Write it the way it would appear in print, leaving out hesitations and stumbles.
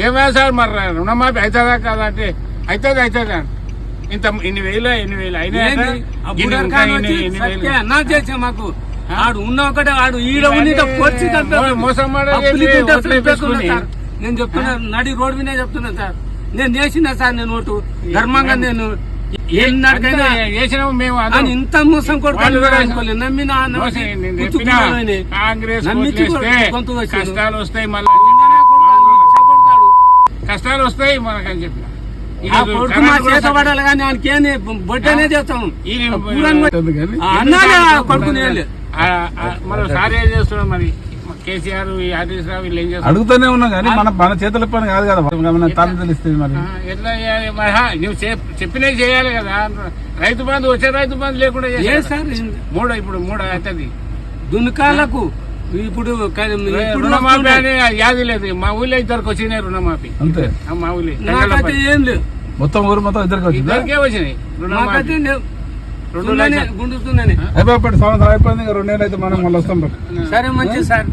ఏమైనా సార్ మరి రుణమాఫీ అవుతుందా కాదా అంటే అవుతుంది ఇన్ని వేలు అయినా చేసా మాకు ఆడు ఉన్న ఒకటే ఆడు ఈడ మోసం నేను చెప్తున్నా నడి రోడ్ మీద చెప్తున్నా సార్ నేను చేసిన సార్ నేను ఓటు ధర్మంగా నేను చేసినాము మేము ఇంత మోసం కొడుకోలేదు నమ్మిన కష్టాలు వస్తాయి మళ్ళీ కష్టాలు వస్తాయి మనకని చెప్పిన కొడుకు మా చేత పడాలి కానీ ఆయనకేని బొట్టనే చేస్తాం అన్నా కొడుకునే మనం సార్ ఏం చేస్తున్నాం మరి కేసీఆర్ హరీష్ రావు వీళ్ళు ఏం చేస్తారు అడుగుతూనే ఉన్నాం కానీ మన చేతుల పని కాదు కదా తను తెలుస్తుంది మరి ఎట్లా చేయాలి మరి నువ్వు చెప్పినవి చేయాలి కదా రైతు బంధు వచ్చే రైతు బంధు లేకుండా ఇప్పుడు మూడు అవుతుంది దున్కాలకు ఇప్పుడు రుణమాఫీ అని యాది లేదు మా ఊళ్ళో ఇద్దరికి వచ్చినాయి రుణమాఫీ అంతే మా ఊళ్ళో ఏం లేదు మొత్తం ఊరు మొత్తం ఇద్దరికే వచ్చినాయి రుణమాఫీ గుండుతున్నానే అయిపోయి సంవత్సరం అయిపోయింది 2 నెలలు అయితే మనం మళ్ళీ వస్తాం సరే మంచిది సార్